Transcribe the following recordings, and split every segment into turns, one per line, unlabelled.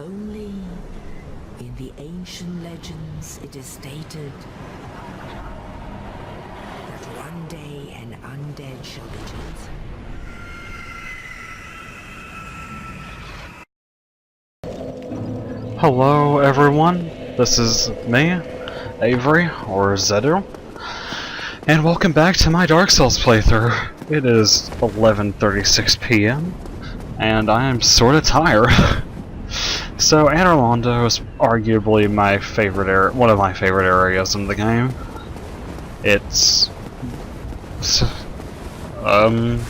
Only in the ancient legends it is stated that one day an undead shall be chosen.
Hello everyone, this is me, Avery, or Zedu, and welcome back to my Dark Souls playthrough. It is 11:36 p.m. and I am sorta tired. So Anor Londo is arguably my favorite one of my favorite areas in the game. It's I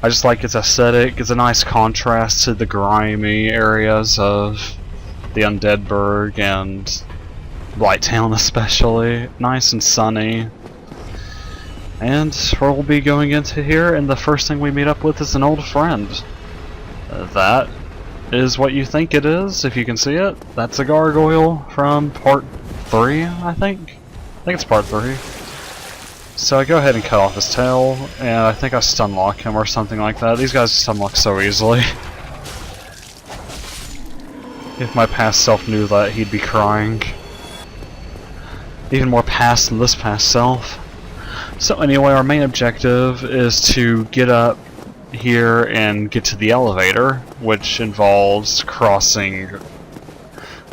just like its aesthetic. It's a nice contrast to the grimy areas of the Undead Burg and Blighttown especially. Nice and sunny. And we'll be going into here, and the first thing we meet up with is an old friend. That is what you think it is, if you can see it. That's a gargoyle from part 3, I think. I think it's part 3. So I go ahead and cut off his tail, and I think I stun lock him or something like that. These guys stun lock so easily. If my past self knew that, he'd be crying. Even more past than this past self. So anyway, our main objective is to get up here and get to the elevator, which involves crossing...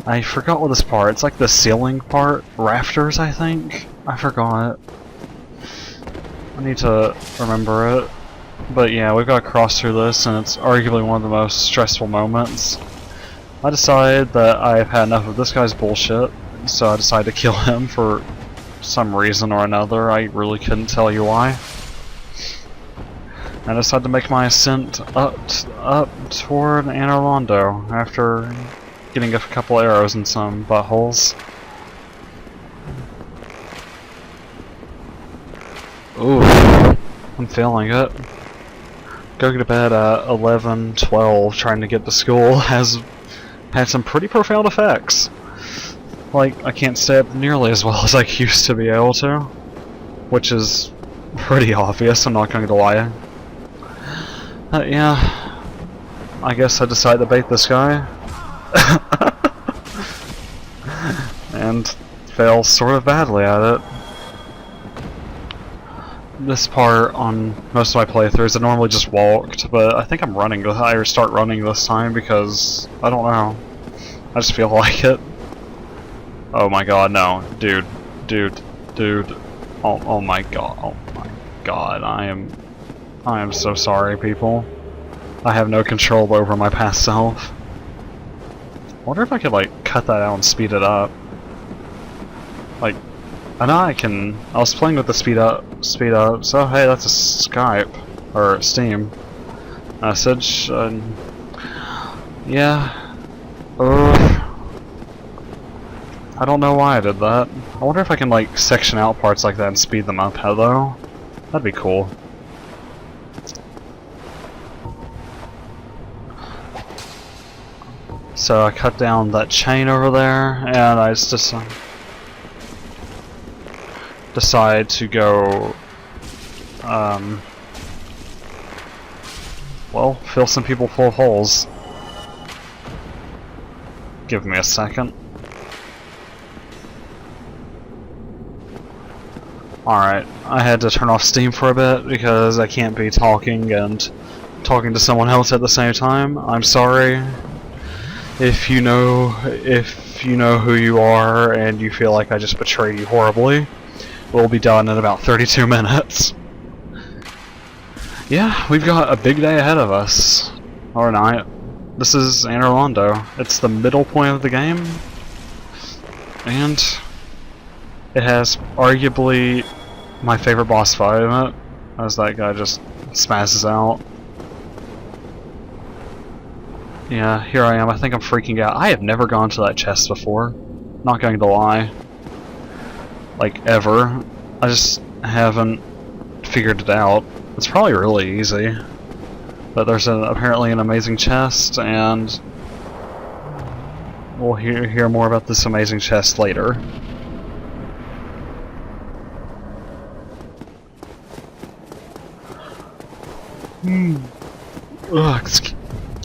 I forgot what this part, it's like the ceiling part? Rafters, I think? I forgot. I need to remember it. But yeah, we've got to cross through this, and it's arguably one of the most stressful moments. I decided that I've had enough of this guy's bullshit, so I decided to kill him for some reason or another. I really couldn't tell you why. I decided to make my ascent up toward Anor Londo after getting a couple arrows in some buttholes. Ooh, I'm feeling it. Going to bed at 11:12 trying to get to school has had some pretty profound effects. Like, I can't stay up nearly as well as I used to be able to, which is pretty obvious, I'm not going to lie. Yeah, I guess I decided to bait this guy. And fail sort of badly at it. This part on most of my playthroughs I normally just walked, but I think I'm running. I start running this time because I don't know. I just feel like it. Oh my god, no, dude. Oh my god, I am so sorry, people. I have no control over my past self. I wonder if I could like cut that out and speed it up. Like, I know I can. I was playing with the speed up. So hey, that's a Skype or Steam message. Yeah. I don't know why I did that. I wonder if I can like section out parts like that and speed them up. Hello, that'd be cool. So I cut down that chain over there, and I just decide to go, well, fill some people full of holes. Give me a second. Alright, I had to turn off Steam for a bit because I can't be talking and talking to someone else at the same time. I'm sorry. If you know who you are and you feel like I just betrayed you horribly, we'll be done in about 32 minutes. Yeah, we've got a big day ahead of us. Or not. This is Anor Londo. It's the middle point of the game. And it has arguably my favorite boss fight in it, as that guy just smashes out. Yeah, here I am. I think I'm freaking out. I have never gone to that chest before. Not going to lie. Like, ever. I just haven't figured it out. It's probably really easy. But there's apparently an amazing chest, and we'll hear more about this amazing chest later. Ugh,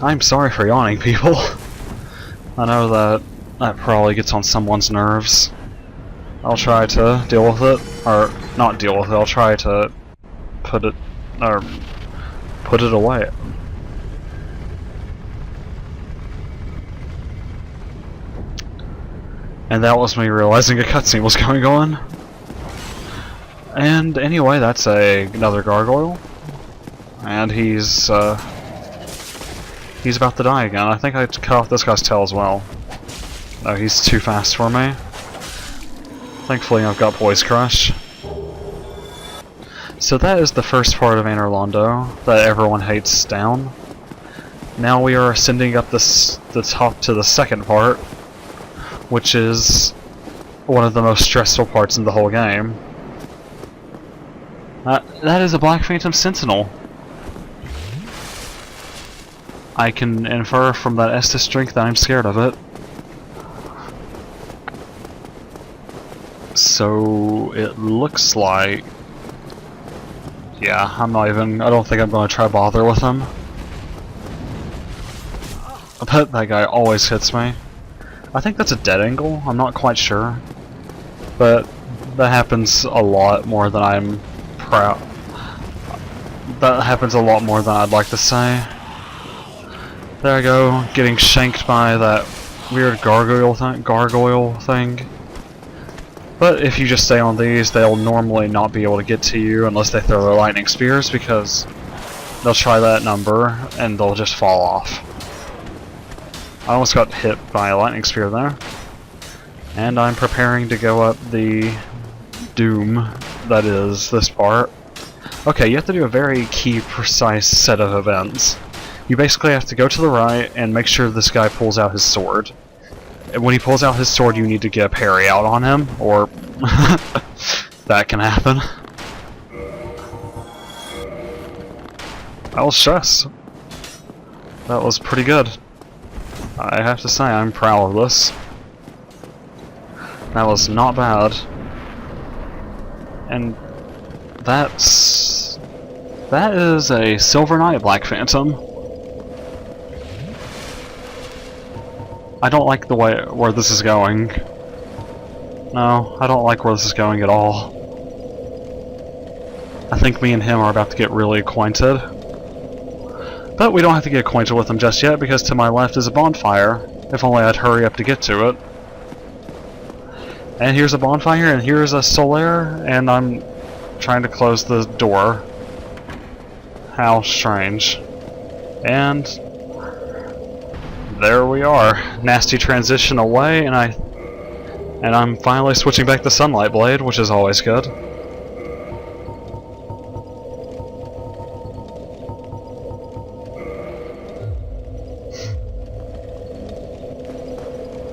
I'm sorry for yawning, people. I know that probably gets on someone's nerves. I'll try to deal with it, or not deal with it, I'll try to put it away. And that was me realizing a cutscene was going on. And anyway, that's another gargoyle. And he's about to die again. I think I cut off this guy's tail as well. No, he's too fast for me. Thankfully I've got Poise Crush. So that is the first part of Anor Londo that everyone hates down. Now we are ascending up the top to the second part, which is one of the most stressful parts in the whole game. That is a Black Phantom Sentinel. I can infer from that Estus strength that I'm scared of it. So it looks like... yeah, I don't think I'm going to try bother with him. But that guy always hits me. I think that's a dead angle, I'm not quite sure. But that happens a lot more than I'm proud. That happens a lot more than I'd like to say. There I go, getting shanked by that weird gargoyle thing. But if you just stay on these, they'll normally not be able to get to you unless they throw their lightning spears, because they'll try that number and they'll just fall off. I almost got hit by a lightning spear there. And I'm preparing to go up the doom that is this part. Okay, you have to do a very key, precise set of events. You basically have to go to the right and make sure this guy pulls out his sword. When he pulls out his sword, you need to get a parry out on him, or that can happen. I was stressed. That was pretty good. I have to say, I'm proud of this. That was not bad. And that is a Silver Knight Black Phantom. I don't like the way where this is going. No, I don't like where this is going at all. I think me and him are about to get really acquainted. But we don't have to get acquainted with him just yet, because to my left is a bonfire. If only I'd hurry up to get to it. And here's a bonfire, and here's a Solaire, and I'm trying to close the door. How strange. And there we are. Nasty transition away, and I'm finally switching back to Sunlight Blade, which is always good.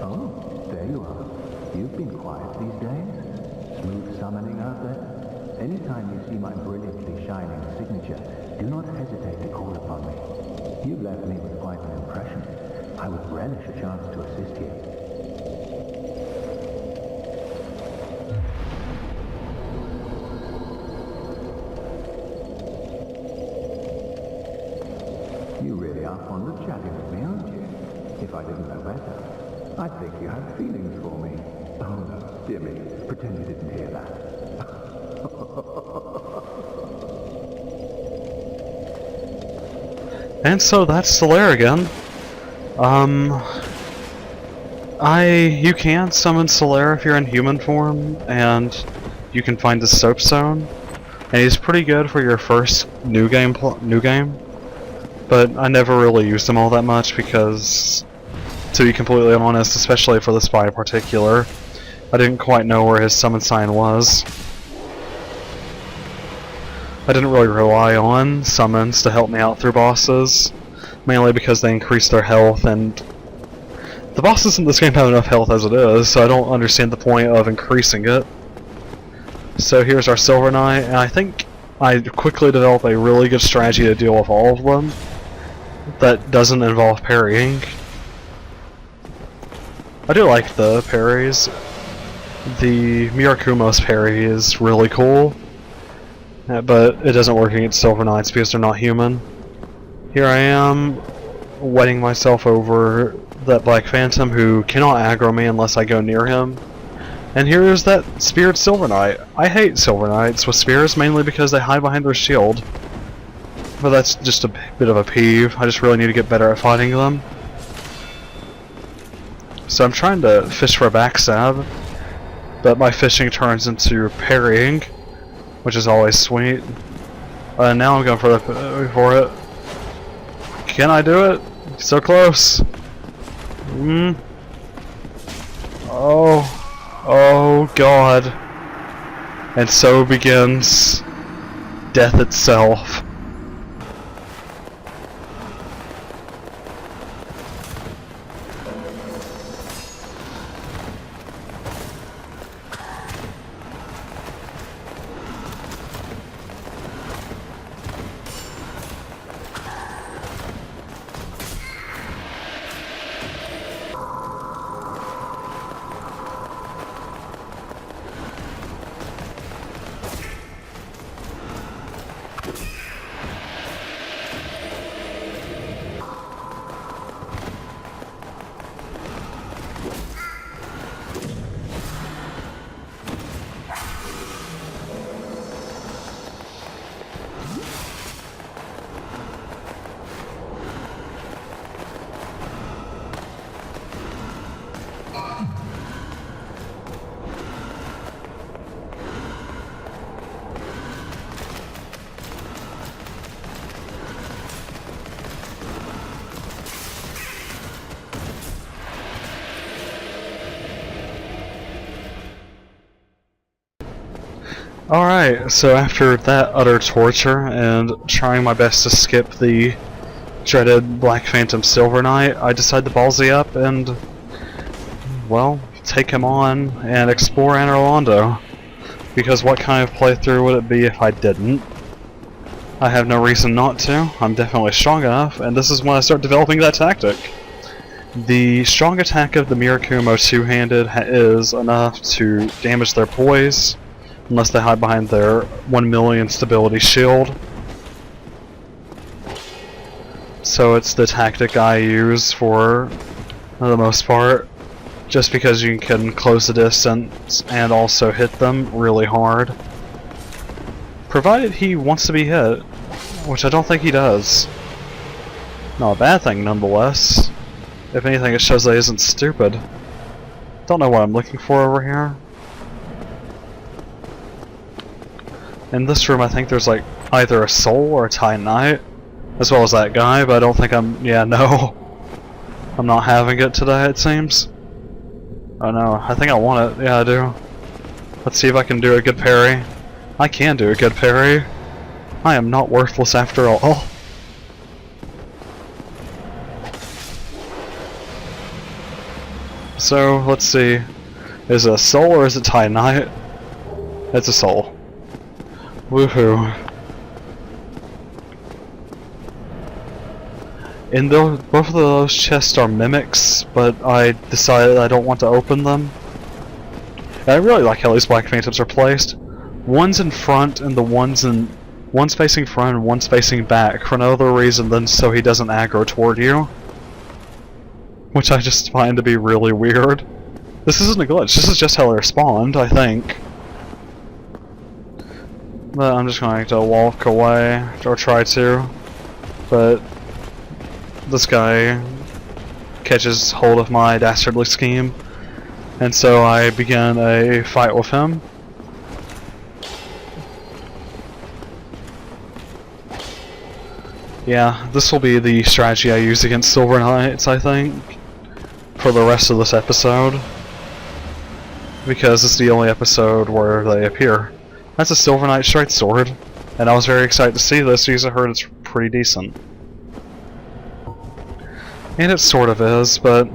Oh, there you are. You've been quiet these days. Smooth summoning out there. Anytime you see my brilliantly shining signature, do not hesitate to call upon me. You've left me with quite an impression. I would relish a chance to assist you. You really are fond of chatting with me, aren't you? If I didn't know better, I'd think you had feelings for me. Oh no, dear me, pretend you didn't hear that.
And so that's Solaire again. You can summon Solaire if you're in human form, and you can find the Soap Zone, and he's pretty good for your first new game. But I never really used him all that much because, to be completely honest, especially for this fight in particular, I didn't quite know where his summon sign was. I didn't really rely on summons to help me out through bosses, mainly because they increase their health, and the bosses in this game have enough health as it is, so I don't understand the point of increasing it. So here's our Silver Knight, and I think I quickly developed a really good strategy to deal with all of them that doesn't involve parrying. I do like the parries. The Mirakumo's parry is really cool, but it doesn't work against Silver Knights because they're not human. Here I am, wetting myself over that Black Phantom who cannot aggro me unless I go near him. And here is that Speared Silver Knight. I hate Silver Knights with spears mainly because they hide behind their shield. But that's just a bit of a peeve. I just really need to get better at fighting them. So I'm trying to fish for a backstab, but my fishing turns into parrying, which is always sweet. Now I'm going for it. Can I do it? So close. Oh God. And so begins death itself. Alright, so after that utter torture and trying my best to skip the dreaded Black Phantom Silver Knight, I decide to ballsy up and, well, take him on and explore Anor Londo. Because what kind of playthrough would it be if I didn't? I have no reason not to. I'm definitely strong enough, and this is when I start developing that tactic. The strong attack of the Mirakumo two-handed is enough to damage their poise, unless they hide behind their 1,000,000 stability shield. So it's the tactic I use for the most part, just because you can close the distance and also hit them really hard. Provided he wants to be hit, which I don't think he does. Not a bad thing nonetheless. If anything, it shows that he isn't stupid. Don't know what I'm looking for over here. In this room I think there's like either a soul or a Thai Knight, as well as that guy, but I don't think I'm not having it today, it seems. Oh no, I think I want it. Yeah, I do. Let's see if I can do a good parry. I can do a good parry. I am not worthless after all. So, let's see. Is it a soul or is it Thai Knight? It's a soul. Woohoo. And both of those chests are mimics, but I decided I don't want to open them. And I really like how these Black Phantoms are placed. One's in front and one's facing front and one's facing back for no other reason than so he doesn't aggro toward you. Which I just find to be really weird. This isn't a glitch, this is just how they're spawned, I think. But I'm just going to walk away, or try to. But this guy catches hold of my dastardly scheme, and so I begin a fight with him. Yeah, this will be the strategy I use against Silver Knights, I think, for the rest of this episode. Because it's the only episode where they appear. That's a Silver Knight Straight Sword, and I was very excited to see this because I heard it's pretty decent. And it sort of is, but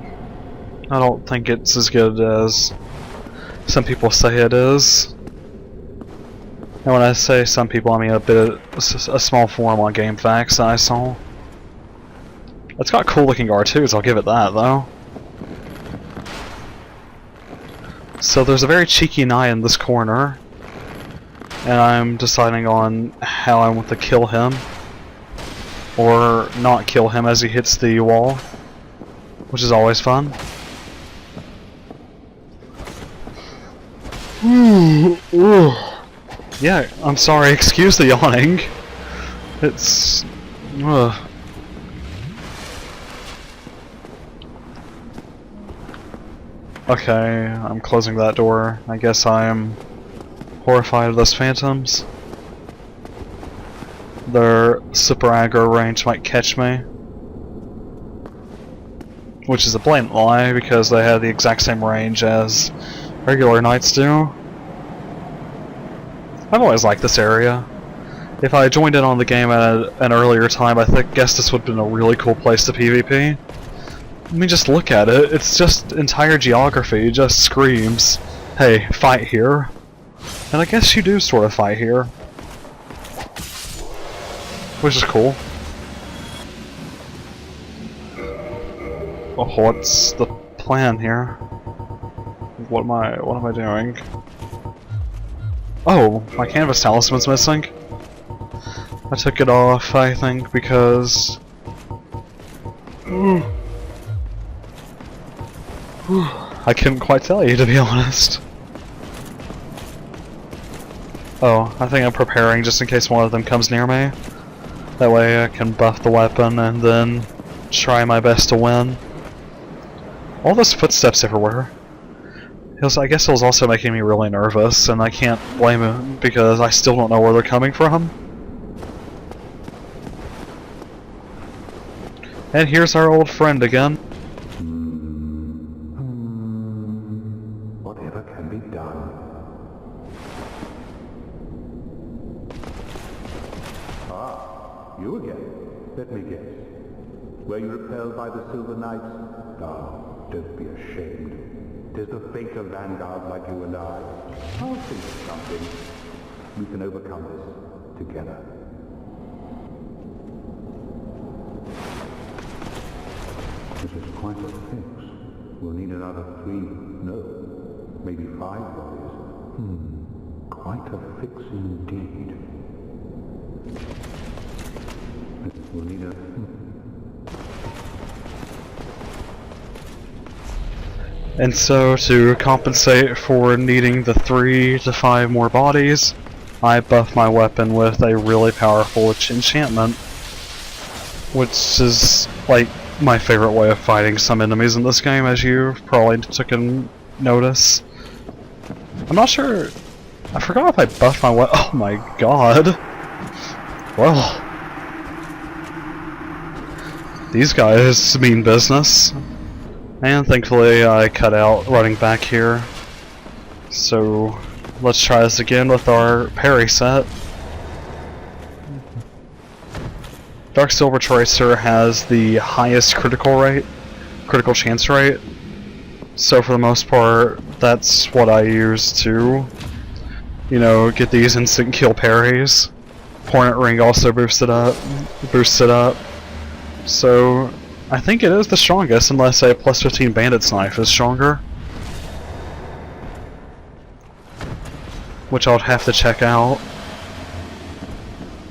I don't think it's as good as some people say it is. And when I say some people, I mean a small forum on GameFAQs that I saw. It's got cool looking R2s, I'll give it that though. So there's a very cheeky knight in this corner, and I'm deciding on how I want to kill him, or not kill him as he hits the wall. which is always fun. Yeah, I'm sorry, excuse the yawning. It's... Okay, I'm closing that door. I guess I am horrified of those phantoms. Their super aggro range might catch me. Which is a blatant lie, because they have the exact same range as regular knights do. I've always liked this area. If I joined in on the game at an earlier time, I guess this would have been a really cool place to PvP. I mean, just look at it. It's just entire geography just screams, hey, fight here. And I guess you do sort of fight here. Which is cool. Oh, what's the plan here? What am I doing? Oh, my canvas talisman's missing. I took it off, I think, because... I couldn't quite tell you, to be honest. Oh, I think I'm preparing just in case one of them comes near me. That way I can buff the weapon and then try my best to win. All those footsteps everywhere. I guess it was also making me really nervous, and I can't blame it because I still don't know where they're coming from. And here's our old friend again.
Whatever can be done. Ah, you again. Let me guess. Were you repelled by the Silver Knights? Ah, don't be ashamed. 'Tis the fate of vanguards like you and I. I'll think of something. We can overcome this together. This is quite a fix. We'll need another 3, no, maybe 5 bodies. Quite a fix indeed. We'll need a...
And so, to compensate for needing the 3 to 5 more bodies, I buff my weapon with a really powerful enchantment. Which is, like, my favorite way of fighting some enemies in this game, as you probably took a notice. I'm not sure... I forgot if I buffed my weapon. Oh my god. Well... These guys mean business. And thankfully I cut out running back here. So let's try this again with our parry set. Dark Silver Tracer has the highest critical chance rate. So for the most part, that's what I use to, you know, get these instant kill parries. Hornet Ring also boosts it up. So I think it is the strongest, unless a plus 15 Bandit's Knife is stronger. Which I would have to check out.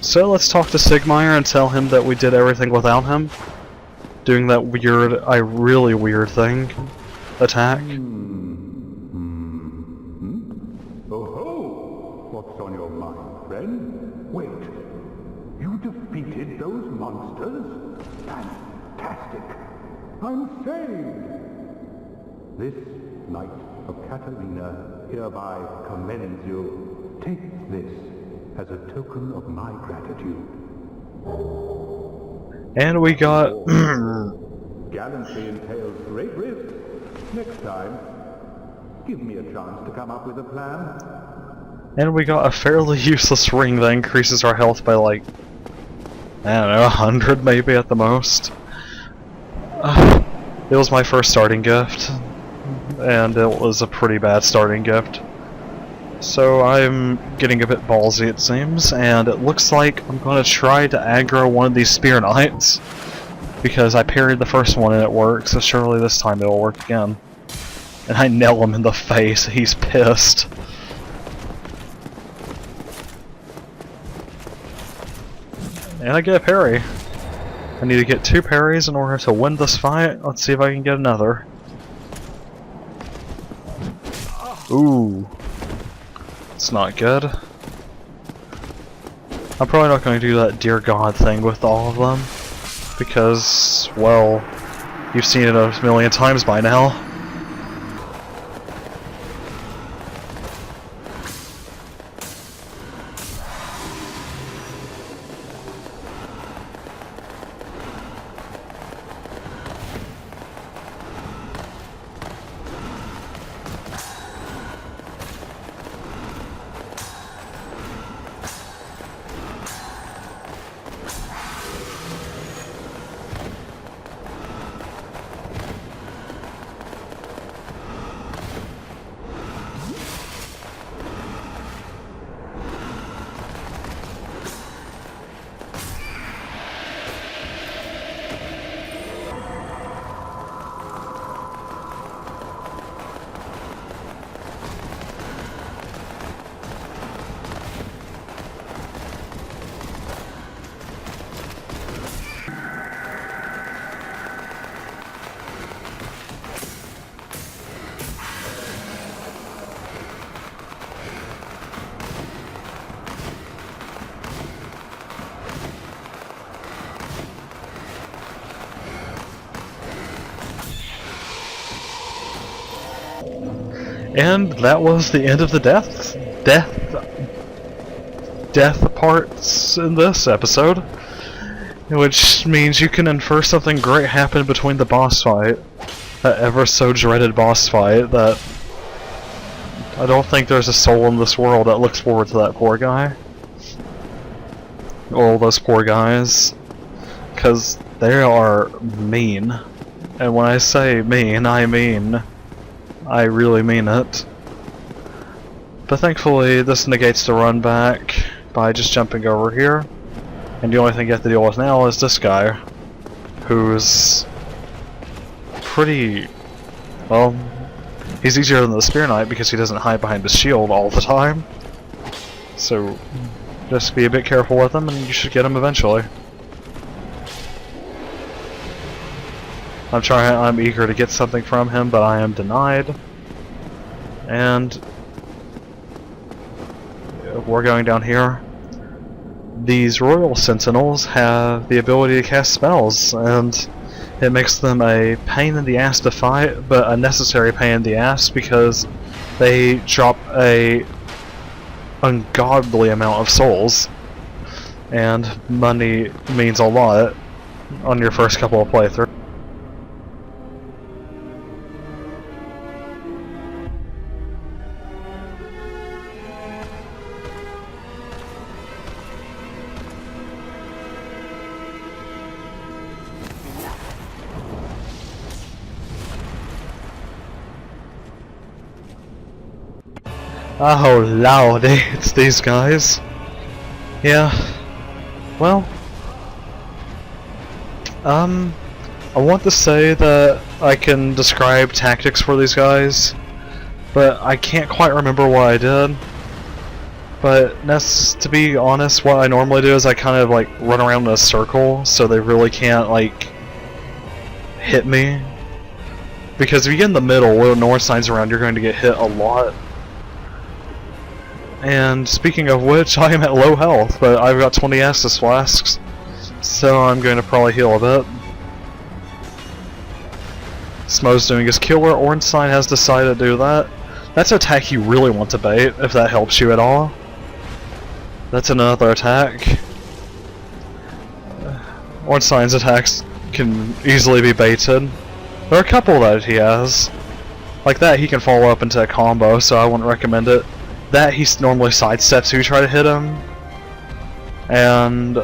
So let's talk to Sigmire and tell him that we did everything without him. Doing that weird, really weird thing. Attack.
Oh ho! What's on your mind, friend? Wait. You defeated those monsters? Fantastic! I'm saved! This Knight of Catalina hereby commends you. Take this as a token of my gratitude.
And we got...
Gallantry entails great risks. Next time, give me a chance to come up with a plan.
And we got a fairly useless ring that increases our health by like... I don't know, 100 maybe at the most. It was my first starting gift. And it was a pretty bad starting gift. So I'm getting a bit ballsy, it seems, and it looks like I'm going to try to aggro one of these Spear Knights. Because I parried the first one and it worked, so surely this time it'll work again. And I nail him in the face, he's pissed. And I get a parry. I need to get 2 parries in order to win this fight. Let's see if I can get another. Ooh. It's not good. I'm probably not going to do that dear god thing with all of them. Because, well, you've seen it a million times by now. And that was the end of the death parts in this episode. Which means you can infer something great happened between the boss fight. That ever so dreaded boss fight that I don't think there's a soul in this world that looks forward to that poor guy. All those poor guys. Because they are mean. And when I say mean, I mean I really mean it. But thankfully this negates the run back by just jumping over here. And the only thing you have to deal with now is this guy, who's pretty, well, he's easier than the Spear Knight because he doesn't hide behind the shield all the time. So just be a bit careful with him and you should get him eventually. I'm eager to get something from him, but I am denied. And we're going down here. These Royal Sentinels have the ability to cast spells, and it makes them a pain in the ass to fight, but a necessary pain in the ass because they drop a ungodly amount of souls. And money means a lot on your first couple of playthroughs. Oh lordy, it's these guys. Yeah. Well. I want to say that I can describe tactics for these guys, but I can't quite remember what I did. But to be honest, what I normally do is I kind of like run around in a circle so they really can't like hit me. Because if you get in the middle where no sign's around, you're going to get hit a lot. And speaking of which, I am at low health, but I've got 20 Estus Flasks, so I'm going to probably heal a bit. Smo's doing his killer, Ornstein has decided to do that. That's an attack you really want to bait, if that helps you at all. That's another attack. Ornstein's attacks can easily be baited. There are a couple that he has. Like that, he can follow up into a combo, so I wouldn't recommend it. That he normally sidesteps who you try to hit him, and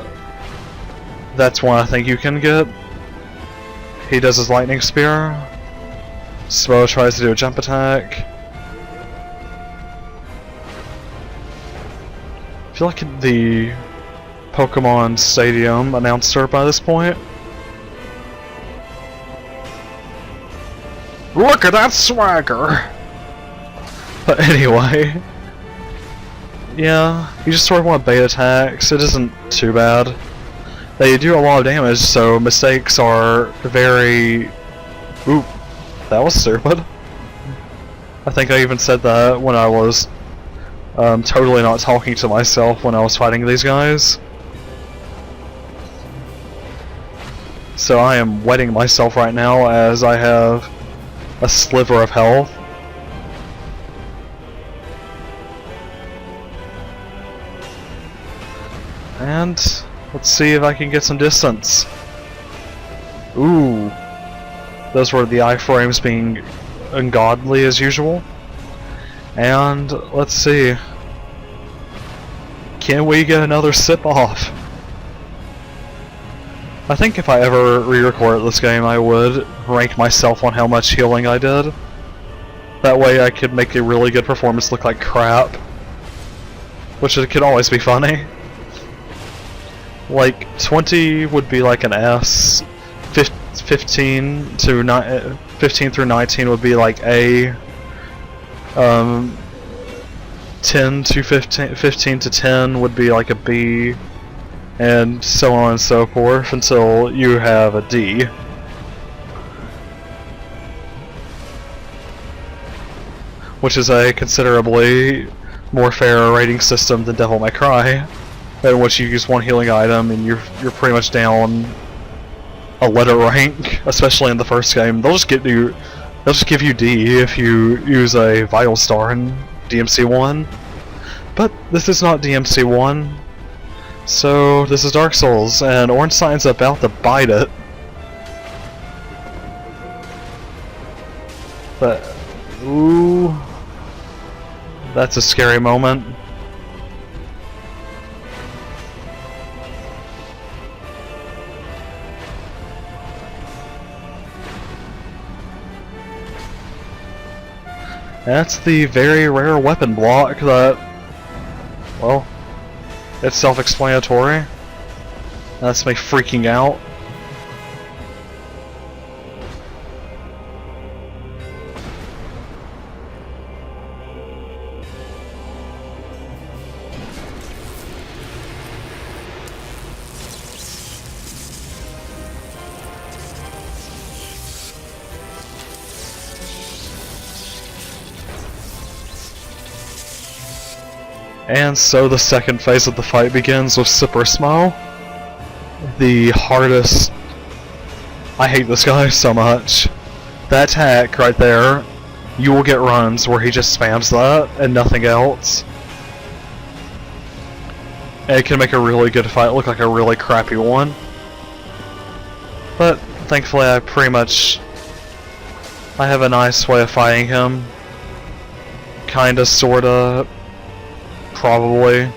that's one I think you can get. He does his lightning spear. Smo tries to do a jump attack. I feel like the Pokemon Stadium announcer by this point. Look at that swagger! But anyway. Yeah, you just sort of want bait attacks, it isn't too bad. They do a lot of damage, so mistakes are very... Ooh, that was stupid. I think I even said that when I was totally not talking to myself when I was fighting these guys. So I am wetting myself right now as I have a sliver of health. And let's see if I can get some distance. Ooh. Those were the iframes being ungodly as usual. And let's see. Can we get another sip off? I think if I ever re-record this game, I would rank myself on how much healing I did. That way I could make a really good performance look like crap. Which it could always be funny. Like, 20 would be like an S, 15 through 19 would be like A, 10 to 15 to 10 would be like a B, and so on and so forth until you have a D. Which is a considerably more fair rating system than Devil May Cry, in which you use one healing item and you're pretty much down a letter rank, especially in the first game. They'll just give you D if you use a Vital Star in DMC1. But this is not DMC1. So this is Dark Souls, and Ornstein's about to bite it. But ooh, that's a scary moment. That's the very rare weapon block that, well, it's self-explanatory. That's me freaking out. And so the second phase of the fight begins with Super Smile. The hardest... I hate this guy so much. That attack right there, you will get runs where he just spams that and nothing else. And it can make a really good fight look like a really crappy one. But thankfully I have a nice way of fighting him. Kinda, sorta... Probably.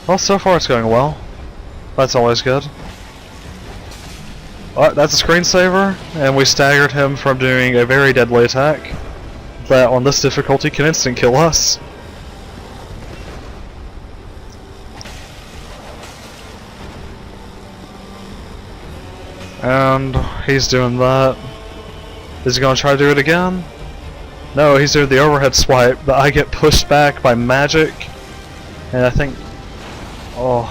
Well, so far it's going well. That's always good. That's a screensaver, and we staggered him from doing a very deadly attack that on this difficulty can instant kill us. And he's doing that. Is he gonna try to do it again? No, he's doing the overhead swipe, but I get pushed back by magic. And I think... oh...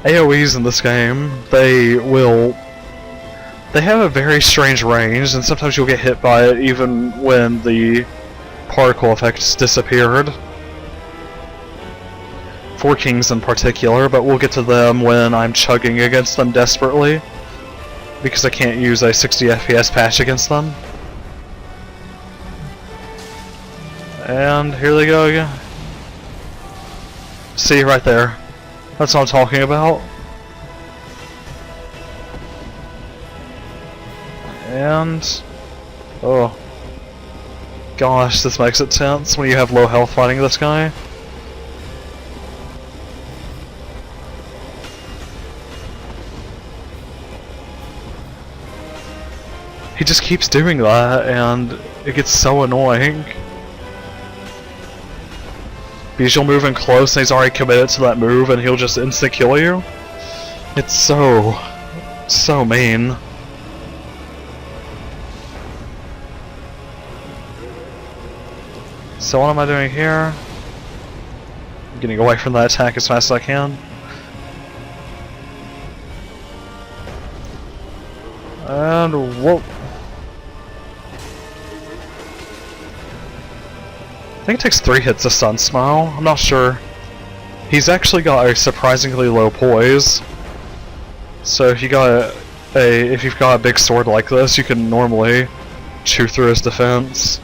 AoEs in this game, they have a very strange range, and sometimes you'll get hit by it even when the particle effects disappeared. Four Kings in particular, but we'll get to them when I'm chugging against them desperately. Because I can't use a 60 FPS patch against them. And here they go again. See, right there. That's what I'm talking about. And... oh. Gosh, this makes it tense when you have low health fighting this guy. He just keeps doing that, and it gets so annoying. Because you'll move in close, and he's already committed to that move, and he'll just insta-kill you. It's so mean. So what am I doing here? I'm getting away from that attack as fast as I can. And whoa. I think it takes 3 hits to stun Smile. I'm not sure. He's actually got a surprisingly low poise. So if you've got a big sword like this, you can normally chew through his defense.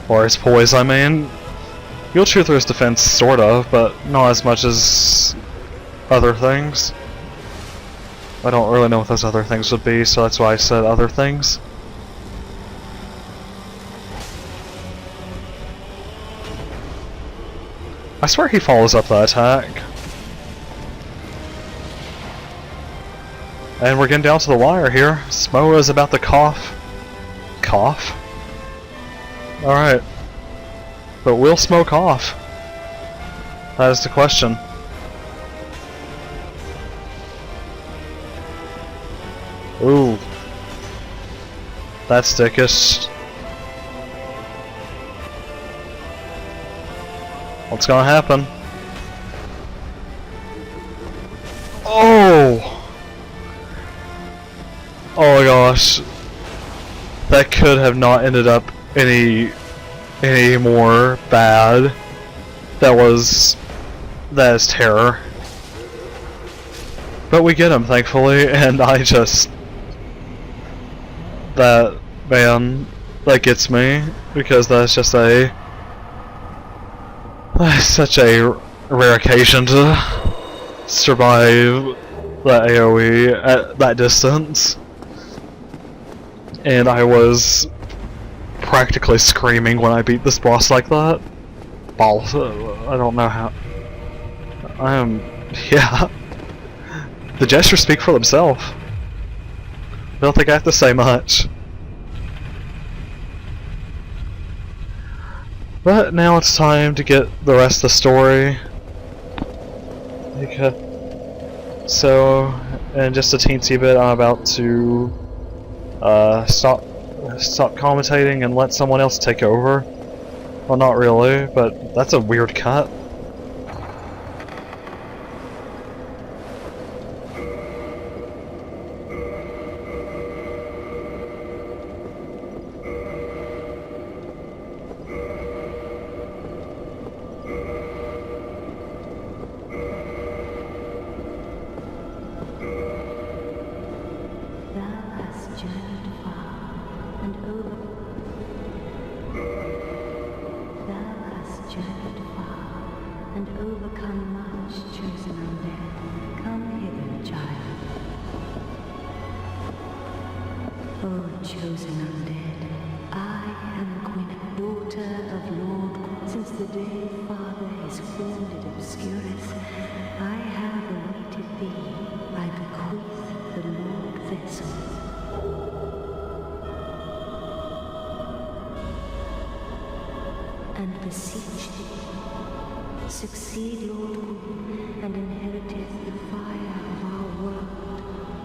Or his poise, I mean. You'll chew through his defense, sort of, but not as much as other things. I don't really know what those other things would be, so that's why I said other things. I swear he follows up that attack. And we're getting down to the wire here. Smo is about to cough. Cough? Alright. But will Smo cough? That is the question. Ooh. That's dickish. What's gonna happen? Oh! Oh my gosh. That could have not ended up any more bad. That is terror. But we get him, thankfully, and that, man, that gets me, because that's just such a rare occasion to survive that AoE at that distance. And I was practically screaming when I beat this boss like that. Balls, I don't know how. Yeah. The gestures speak for themselves. I don't think I have to say much. But now it's time to get the rest of the story. So, in just a teensy bit, I'm about to stop commentating and let someone else take over. Well, not really, but that's a weird cut.
And overcome much, chosen undead. Come hither, child. Oh, chosen undead, I am Gwyneth, daughter of Lord. Since the day Father his wounded obscureth, I have awaited thee. I bequeath the Lord vessel. And beseech thee, succeed, Lord Gwyn, and inheriteth the fire of our world.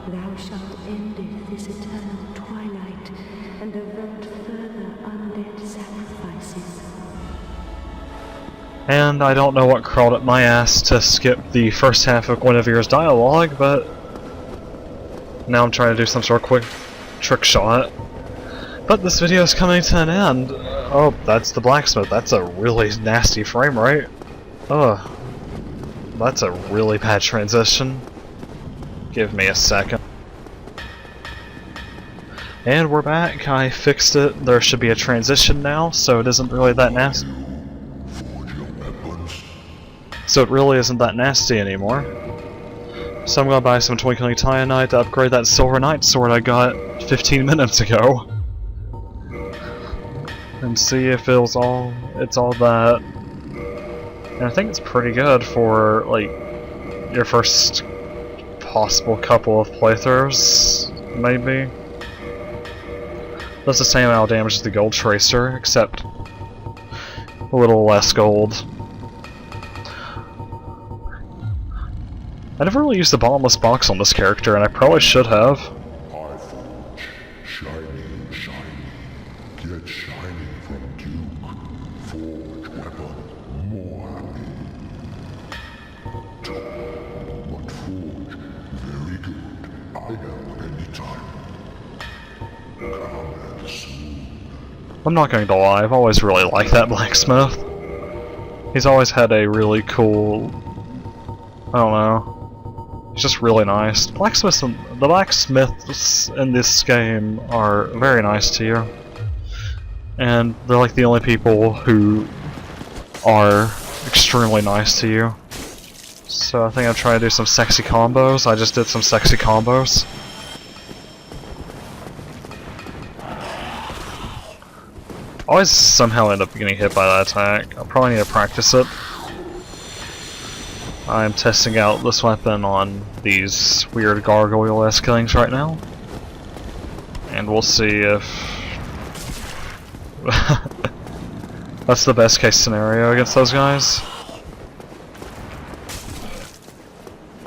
Thou shalt endeth this eternal twilight, and avert further undead sacrifices.
And I don't know what crawled up my ass to skip the first half of Guinevere's dialogue, but now I'm trying to do some sort of quick trick shot. But this video is coming to an end. Oh, that's the blacksmith. That's a really nasty frame rate. Ugh. That's a really bad transition. Give me a second. And we're back. I fixed it. There should be a transition now, so it isn't really that nasty. So it really isn't that nasty anymore. So I'm gonna buy some Twinkling Titanite to upgrade that Silver Knight sword I got 15 minutes ago. And see if it's all that. And I think it's pretty good for, like, your first possible couple of playthroughs, maybe. Does the same amount of damage as the Gold Tracer, except a little less gold. I never really used the bottomless box on this character, and I probably should have.
I forge shining Let shining from Duke. Forge weapon. More happy. But forge. Very good. I help anytime. Come soon.
I'm not going to lie, I've always really liked that blacksmith. He's always had a really cool... I don't know. He's just really nice. The blacksmiths in this game are very nice to you. And they're like the only people who are extremely nice to you. So I think I'm trying to do some sexy combos. I just did some sexy combos. I always somehow end up getting hit by that attack. I probably need to practice it. I'm testing out this weapon on these weird gargoyle-esque things right now. And we'll see if... that's the best case scenario against those guys.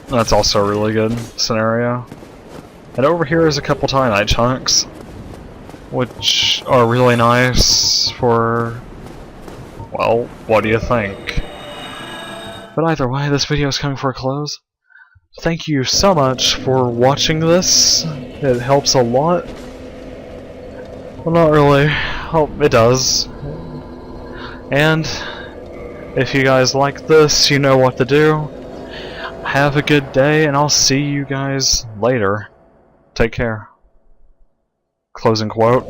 That's also a really good scenario. And over here is a couple Titanite chunks, which are really nice for, well, what do you think? But either way, this video is coming for a close. Thank you so much for watching this. It helps a lot. Well, not really. Oh, it does. And if you guys like this, you know what to do. Have a good day, and I'll see you guys later. Take care. Closing quote.